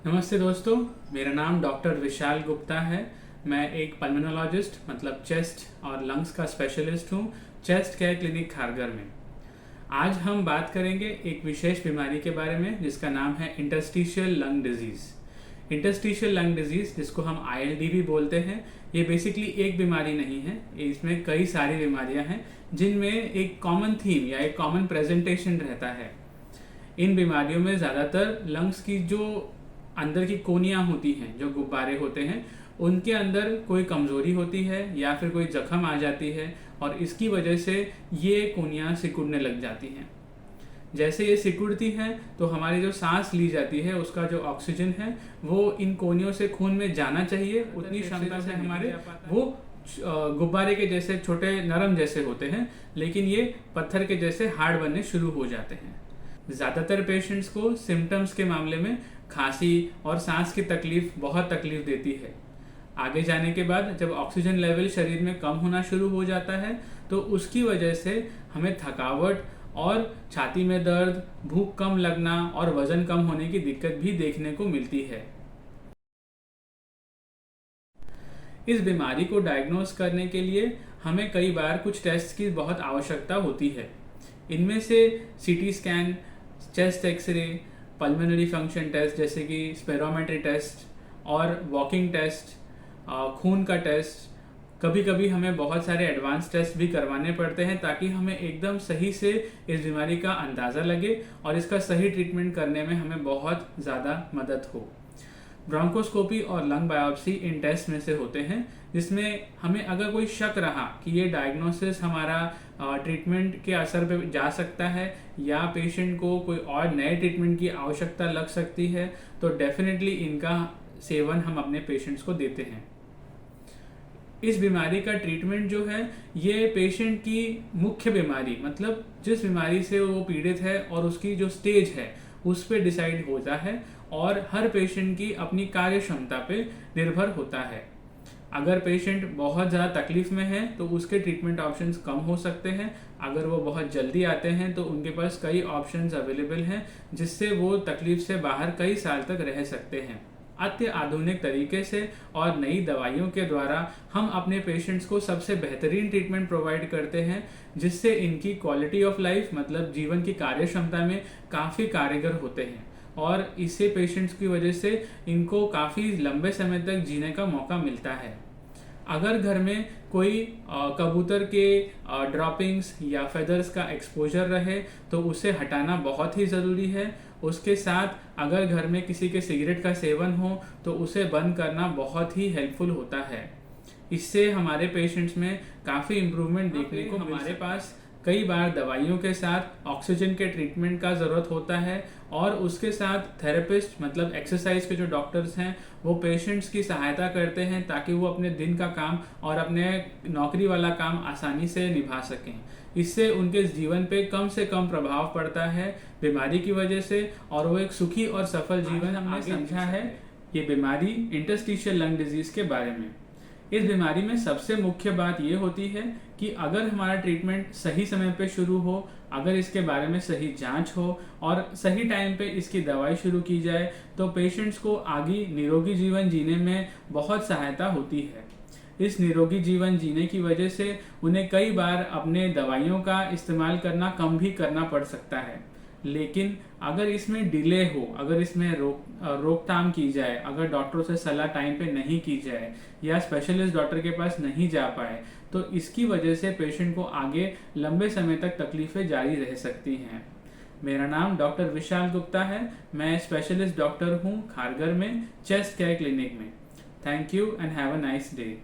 नमस्ते दोस्तों, मेरा नाम डॉक्टर विशाल गुप्ता है। मैं एक पल्मोनोलॉजिस्ट मतलब चेस्ट और लंग्स का स्पेशलिस्ट हूँ चेस्ट केयर क्लिनिक खारगर में। आज हम बात करेंगे एक विशेष बीमारी के बारे में जिसका नाम है interstitial lung disease. Interstitial lung disease जिसको हम ILD भी बोलते हैं, ये बेसिकली एक बीमारी नहीं है, इसमें कई सारी बीमारियां हैं जिनमें एक कॉमन थीम या एक कॉमन प्रेजेंटेशन रहता है। इन बीमारियों में ज़्यादातर लंग्स की जो अंदर की कोनियाँ होती हैं, जो गुब्बारे होते हैं, उनके अंदर कोई कमज़ोरी होती है या फिर कोई जख्म आ जाती है और इसकी वजह से ये कोनियाँ सिकुड़ने लग जाती हैं। जैसे ये सिकुड़ती हैं तो हमारी जो सांस ली जाती है उसका जो ऑक्सीजन है वो इन कोनियों से खून में जाना चाहिए, उतनी क्षमता से हमारे वो गुब्बारे के जैसे छोटे नरम जैसे होते हैं, लेकिन ये पत्थर के जैसे हार्ड बनने शुरू हो जाते हैं। ज़्यादातर पेशेंट्स को सिम्टम्स के मामले में खांसी और सांस की तकलीफ बहुत तकलीफ देती है। आगे जाने के बाद जब ऑक्सीजन लेवल शरीर में कम होना शुरू हो जाता है तो उसकी वजह से हमें थकावट और छाती में दर्द, भूख कम लगना और वजन कम होने की दिक्कत भी देखने को मिलती है। इस बीमारी को डायग्नोस करने के लिए हमें कई बार कुछ टेस्ट की बहुत आवश्यकता होती है। इनमें से CT scan, chest x-ray, pulmonary function test जैसे कि स्पेरोमेट्री टेस्ट और वॉकिंग टेस्ट, खून का टेस्ट, कभी कभी हमें बहुत सारे एडवांस टेस्ट भी करवाने पड़ते हैं ताकि हमें एकदम सही से इस बीमारी का अंदाज़ा लगे और इसका सही ट्रीटमेंट करने में हमें बहुत ज़्यादा मदद हो। ब्रोंकोस्कोपी और लंग बायोप्सी इन टेस्ट में से होते हैं जिसमें हमें अगर कोई शक रहा कि ये डायग्नोसिस हमारा ट्रीटमेंट के असर पे जा सकता है या पेशेंट को कोई और नए ट्रीटमेंट की आवश्यकता लग सकती है तो डेफिनेटली इनका सेवन हम अपने पेशेंट्स को देते हैं। इस बीमारी का ट्रीटमेंट जो है ये पेशेंट की मुख्य बीमारी मतलब जिस बीमारी से वो पीड़ित है और उसकी जो स्टेज है उस पर डिसाइड होता है और हर पेशेंट की अपनी कार्य क्षमता पे निर्भर होता है। अगर पेशेंट बहुत ज़्यादा तकलीफ में है तो उसके ट्रीटमेंट ऑप्शंस कम हो सकते हैं। अगर वो बहुत जल्दी आते हैं तो उनके पास कई ऑप्शंस अवेलेबल हैं जिससे वो तकलीफ से बाहर कई साल तक रह सकते हैं। अति आधुनिक तरीके से और नई दवाइयों के द्वारा हम अपने पेशेंट्स को सबसे बेहतरीन ट्रीटमेंट प्रोवाइड करते हैं जिससे इनकी क्वालिटी ऑफ लाइफ मतलब जीवन की कार्य क्षमता में काफ़ी कारगर होते हैं और इससे पेशेंट्स की वजह से इनको काफ़ी लंबे समय तक जीने का मौका मिलता है। अगर घर में कोई कबूतर के ड्रॉपिंग्स या फेदर्स का एक्सपोजर रहे तो उसे हटाना बहुत ही ज़रूरी है। उसके साथ अगर घर में किसी के सिगरेट का सेवन हो तो उसे बंद करना बहुत ही हेल्पफुल होता है। इससे हमारे पेशेंट्स में काफ़ी इम्प्रूवमेंट देखने को हमारे पास कई बार दवाइयों के साथ ऑक्सीजन के ट्रीटमेंट का ज़रूरत होता है और उसके साथ थेरेपिस्ट मतलब एक्सरसाइज के जो डॉक्टर्स हैं वो पेशेंट्स की सहायता करते हैं ताकि वो अपने दिन का काम और अपने नौकरी वाला काम आसानी से निभा सकें। इससे उनके जीवन पे कम से कम प्रभाव पड़ता है बीमारी की वजह से और वो एक सुखी और सफल जीवन हमने समझा है। ये बीमारी इंटरस्टिशियल लंग डिजीज़ के बारे में। इस बीमारी में सबसे मुख्य बात ये होती है कि अगर हमारा ट्रीटमेंट सही समय पे शुरू हो, अगर इसके बारे में सही जांच हो और सही टाइम पे इसकी दवाई शुरू की जाए तो पेशेंट्स को आगे निरोगी जीवन जीने में बहुत सहायता होती है। इस निरोगी जीवन जीने की वजह से उन्हें कई बार अपने दवाइयों का इस्तेमाल करना कम भी करना पड़ सकता है, लेकिन अगर इसमें डिले हो, अगर इसमें रोकथाम की जाए, अगर डॉक्टरों से सलाह टाइम पे नहीं की जाए या स्पेशलिस्ट डॉक्टर के पास नहीं जा पाए तो इसकी वजह से पेशेंट को आगे लंबे समय तक तकलीफें जारी रह सकती हैं। मेरा नाम डॉक्टर विशाल गुप्ता है। मैं स्पेशलिस्ट डॉक्टर हूँ खारगर में चेस्ट केयर क्लिनिक में। Thank you and have a nice day.